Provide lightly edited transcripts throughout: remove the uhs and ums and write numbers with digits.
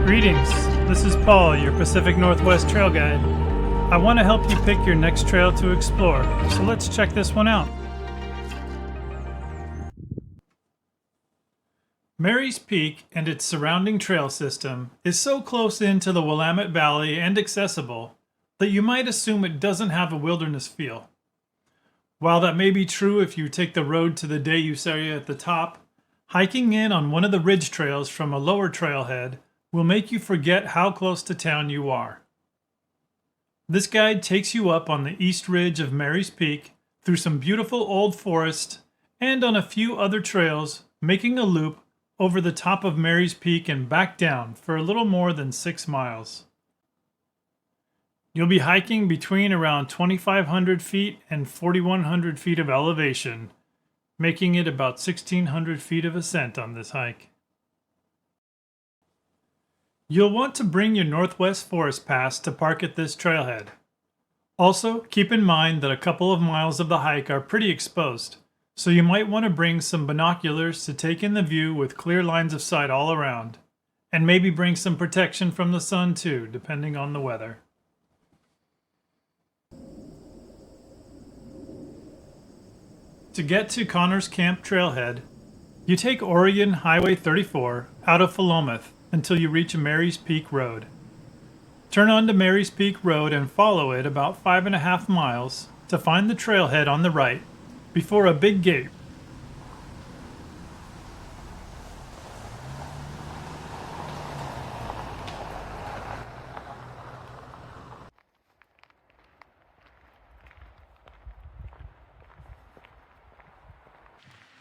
Greetings, this is Paul, your Pacific Northwest trail guide. I want to help you pick your next trail to explore, so let's check this one out. Mary's Peak and its surrounding trail system is so close into the Willamette Valley and accessible that you might assume it doesn't have a wilderness feel. While that may be true if you take the road to the Deus area at the top, hiking in on one of the ridge trails from a lower trailhead will make you forget how close to town you are. This guide takes you up on the east ridge of Mary's Peak through some beautiful old forest and on a few other trails, making a loop over the top of Mary's Peak and back down for a little more than 6 miles. You'll be hiking between around 2,500 feet and 4,100 feet of elevation, making it about 1,600 feet of ascent on this hike. You'll want to bring your Northwest Forest Pass to park at this trailhead. Also, keep in mind that a couple of miles of the hike are pretty exposed, so you might want to bring some binoculars to take in the view with clear lines of sight all around, and maybe bring some protection from the sun too, depending on the weather. To get to Connors Camp Trailhead, you take Oregon Highway 34 out of Philomath until you reach Mary's Peak Road. Turn onto Mary's Peak Road and follow it about 5.5 miles to find the trailhead on the right before a big gate.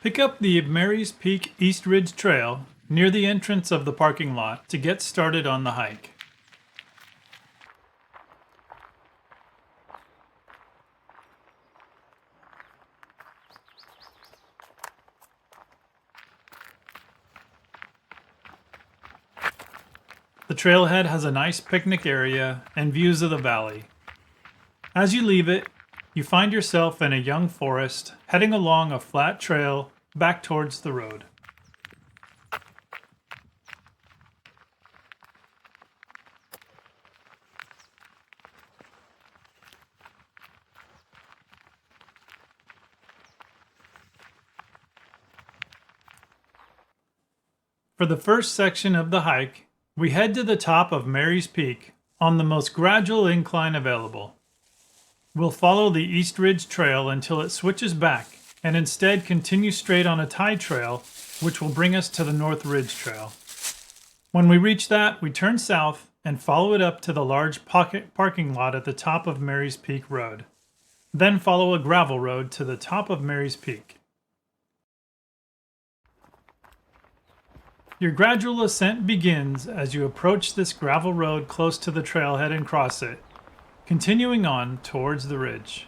Pick up the Mary's Peak East Ridge Trail near the entrance of the parking lot to get started on the hike. The trailhead has a nice picnic area and views of the valley. As you leave it, you find yourself in a young forest heading along a flat trail back towards the road. For the first section of the hike, we head to the top of Mary's Peak on the most gradual incline available. We'll follow the East Ridge Trail until it switches back and instead continue straight on a tie trail, which will bring us to the North Ridge Trail. When we reach that, we turn south and follow it up to the large parking lot at the top of Mary's Peak Road. Then follow a gravel road to the top of Mary's Peak. Your gradual ascent begins as you approach this gravel road close to the trailhead and cross it, continuing on towards the ridge.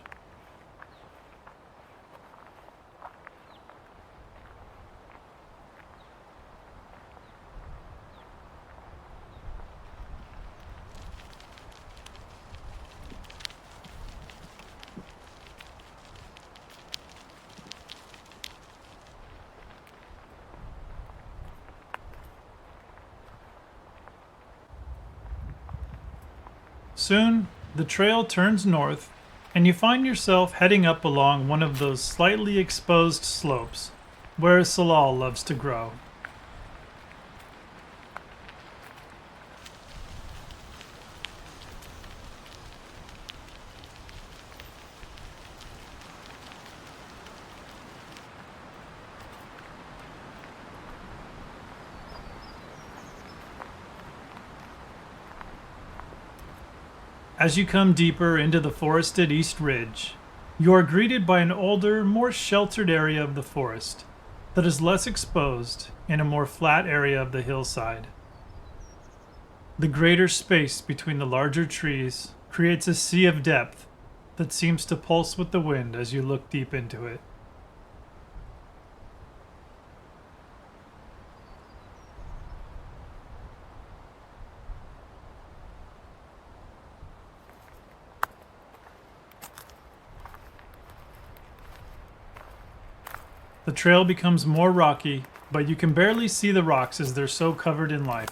Soon, the trail turns north, and you find yourself heading up along one of those slightly exposed slopes where salal loves to grow. As you come deeper into the forested East Ridge, you are greeted by an older, more sheltered area of the forest that is less exposed in a more flat area of the hillside. The greater space between the larger trees creates a sea of depth that seems to pulse with the wind as you look deep into it. The trail becomes more rocky, but you can barely see the rocks as they're so covered in life.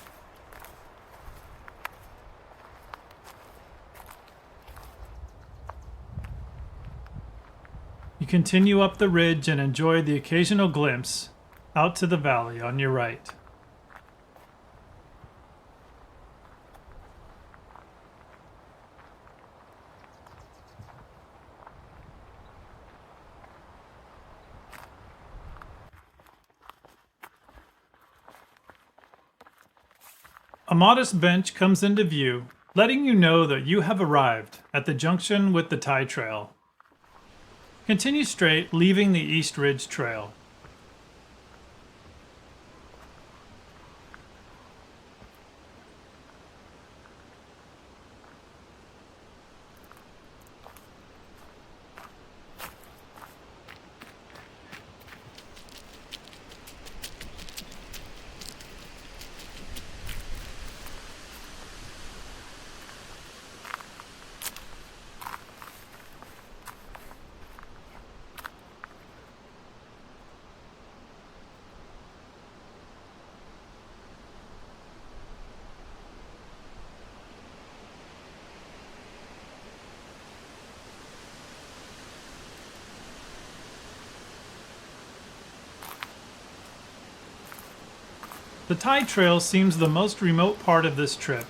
You continue up the ridge and enjoy the occasional glimpse out to the valley on your right. A modest bench comes into view, letting you know that you have arrived at the junction with the tie trail. Continue straight, leaving the East Ridge Trail. The tie trail seems the most remote part of this trip,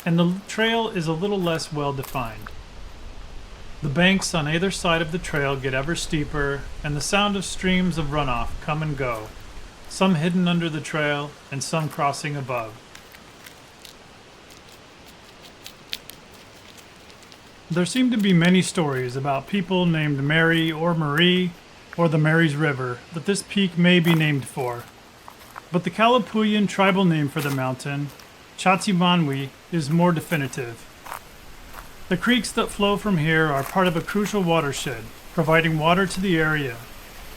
and the trail is a little less well defined. The banks on either side of the trail get ever steeper, and the sound of streams of runoff come and go, some hidden under the trail and some crossing above. There seem to be many stories about people named Mary or Marie or the Mary's River that this peak may be named for. But the Kalapuyan tribal name for the mountain, Chatsimanwi, is more definitive. The creeks that flow from here are part of a crucial watershed, providing water to the area,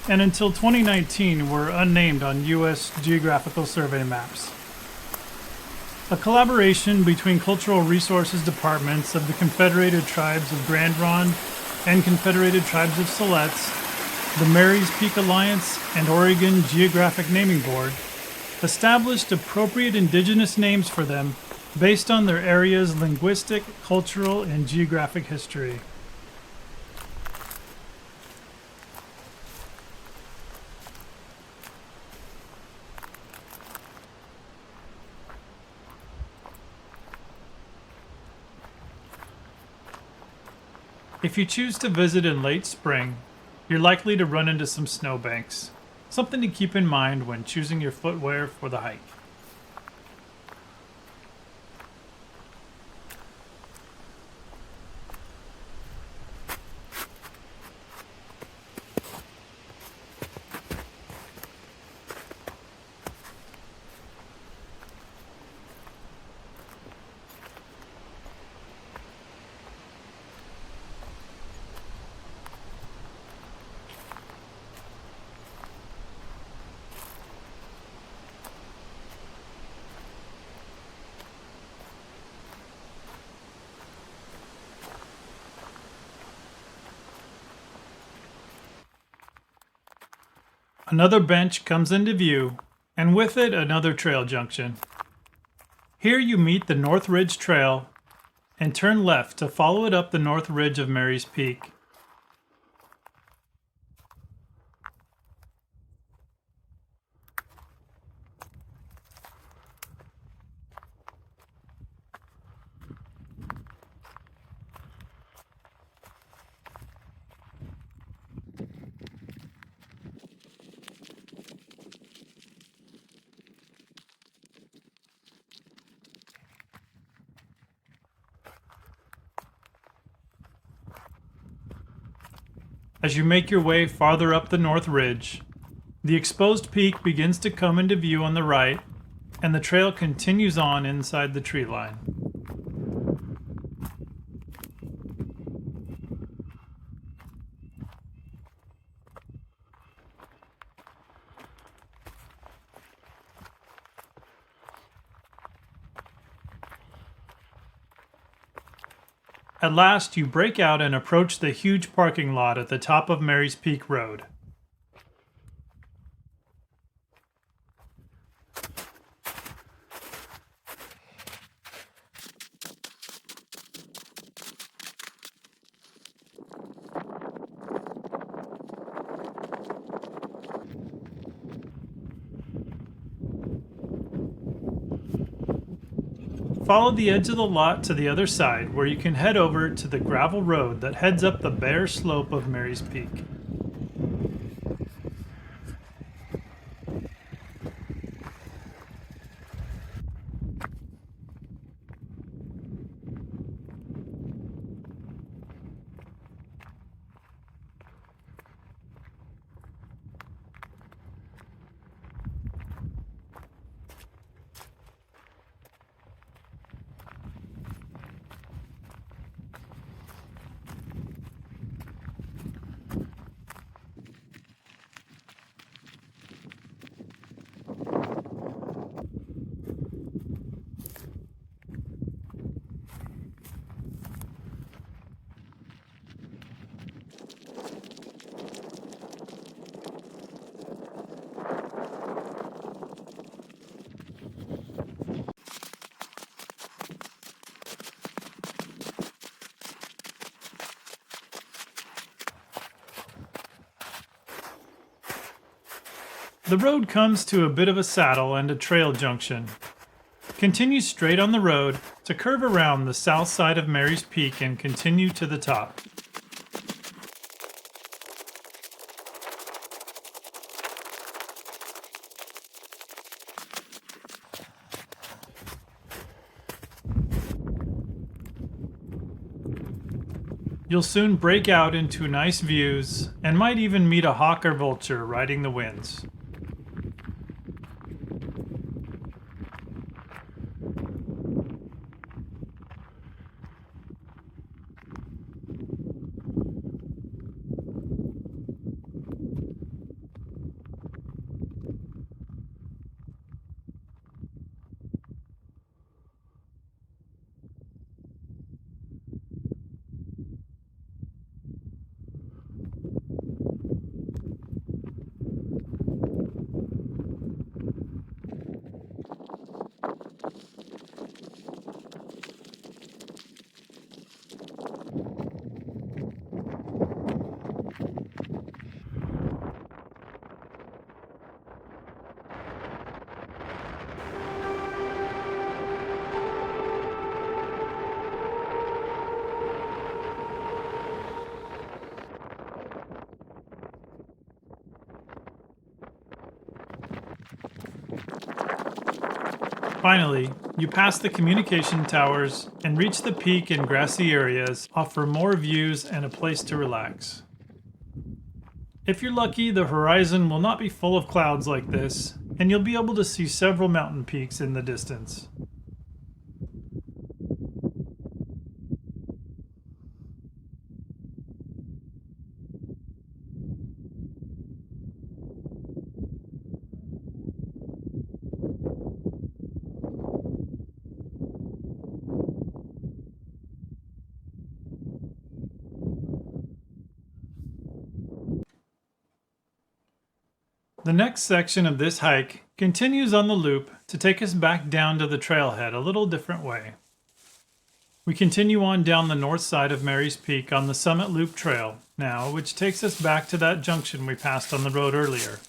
and until 2019 were unnamed on U.S. Geographical Survey maps. A collaboration between Cultural Resources Departments of the Confederated Tribes of Grand Ronde and Confederated Tribes of Siletz, the Mary's Peak Alliance, and Oregon Geographic Naming Board established appropriate indigenous names for them based on their area's linguistic, cultural, and geographic history. If you choose to visit in late spring, you're likely to run into some snowbanks, something to keep in mind when choosing your footwear for the hike. Another bench comes into view, and with it another trail junction. Here you meet the North Ridge Trail and turn left to follow it up the north ridge of Mary's Peak. As you make your way farther up the north ridge, the exposed peak begins to come into view on the right, and the trail continues on inside the tree line. At last, you break out and approach the huge parking lot at the top of Mary's Peak Road. Follow the edge of the lot to the other side, where you can head over to the gravel road that heads up the bare slope of Mary's Peak. The road comes to a bit of a saddle and a trail junction. Continue straight on the road to curve around the south side of Mary's Peak and continue to the top. You'll soon break out into nice views and might even meet a hawk or vulture riding the winds. Finally, you pass the communication towers and reach the peak and grassy areas offer more views and a place to relax. If you're lucky, the horizon will not be full of clouds like this, and you'll be able to see several mountain peaks in the distance. The next section of this hike continues on the loop to take us back down to the trailhead a little different way. We continue on down the north side of Mary's Peak on the Summit Loop Trail now, which takes us back to that junction we passed on the road earlier.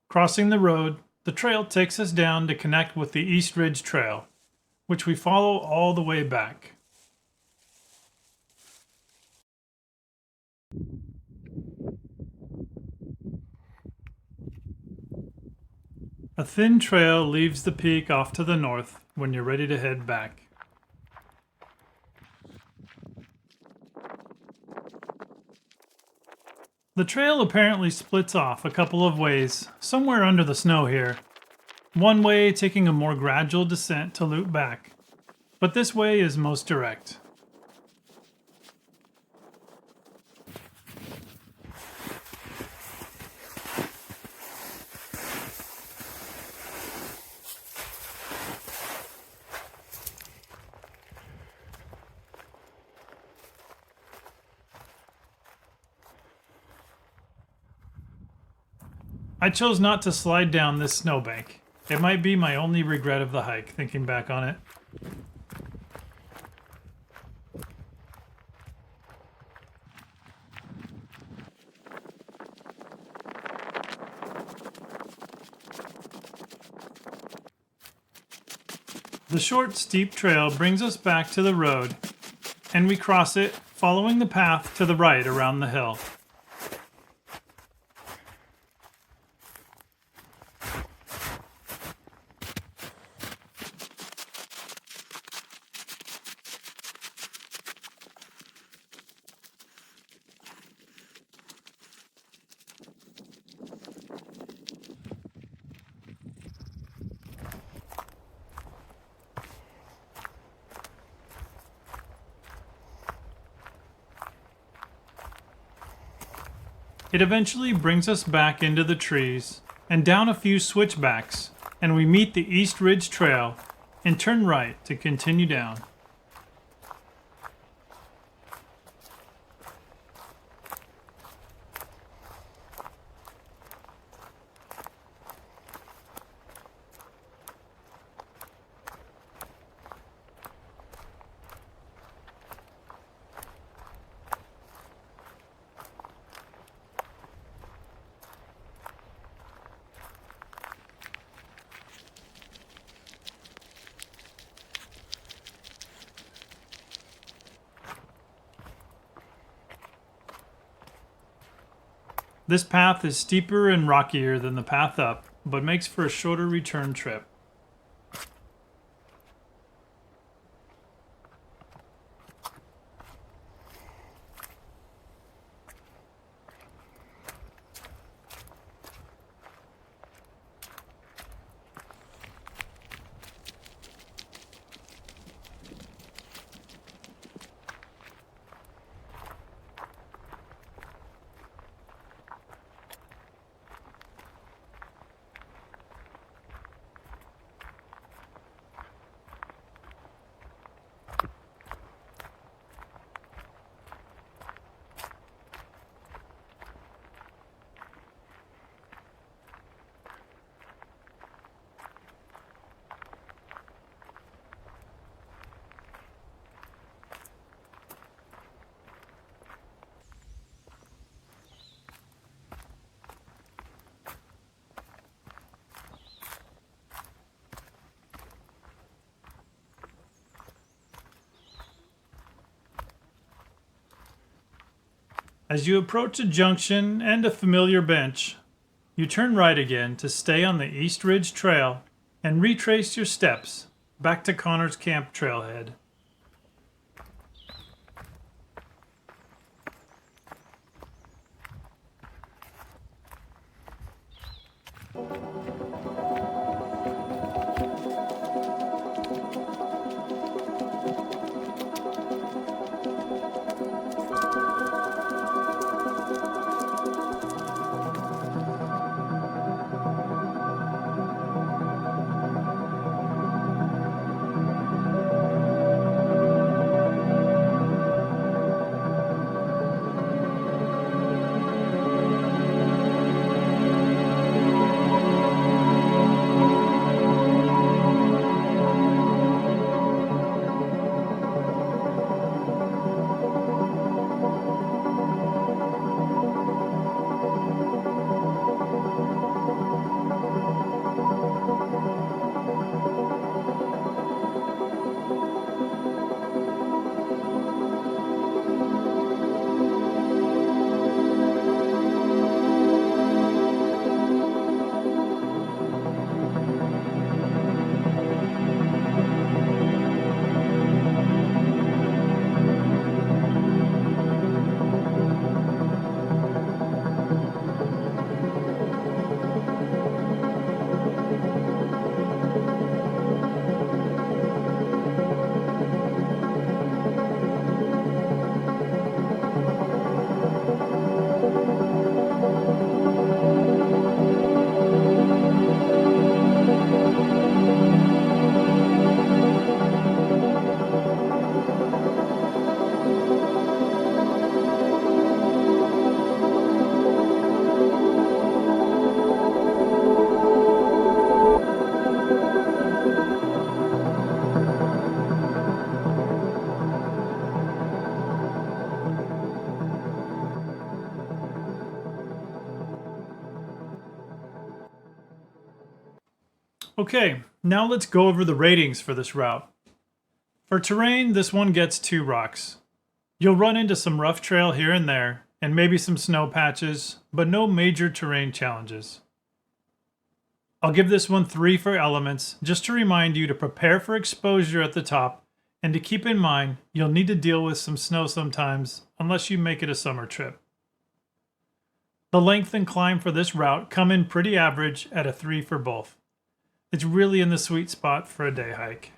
Crossing the road, the trail takes us down to connect with the East Ridge Trail, which we follow all the way back. A thin trail leaves the peak off to the north when you're ready to head back. The trail apparently splits off a couple of ways, somewhere under the snow here. One way taking a more gradual descent to loop back, but this way is most direct. I chose not to slide down this snowbank. It might be my only regret of the hike, thinking back on it. The short, steep trail brings us back to the road, and we cross it, following the path to the right around the hill. It eventually brings us back into the trees and down a few switchbacks, and we meet the East Ridge Trail and turn right to continue down. This path is steeper and rockier than the path up, but makes for a shorter return trip. As you approach a junction and a familiar bench, you turn right again to stay on the East Ridge Trail and retrace your steps back to Connor's Camp trailhead. Okay, Now let's go over the ratings for this route. For terrain, this one gets 2 rocks. You'll run into some rough trail here and there, and maybe some snow patches, but no major terrain challenges. I'll give this one 3 for elements, just to remind you to prepare for exposure at the top, and to keep in mind you'll need to deal with some snow sometimes, unless you make it a summer trip. The length and climb for this route come in pretty average at a 3 for both. It's really in the sweet spot for a day hike.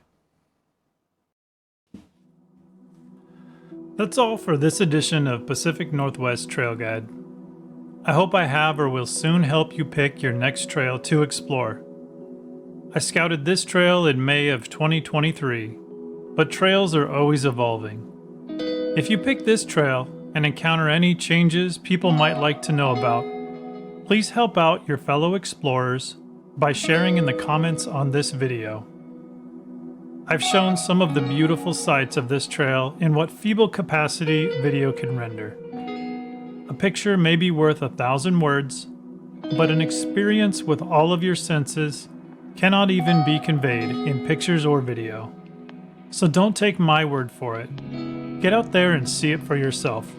That's all for this edition of Pacific Northwest Trail Guide. I hope I have or will soon help you pick your next trail to explore. I scouted this trail in May of 2023, but trails are always evolving. If you pick this trail and encounter any changes people might like to know about, please help out your fellow explorers by sharing in the comments on this video. I've shown some of the beautiful sights of this trail in what feeble capacity video can render. A picture may be worth 1,000 words, but an experience with all of your senses cannot even be conveyed in pictures or video. So don't take my word for it. Get out there and see it for yourself.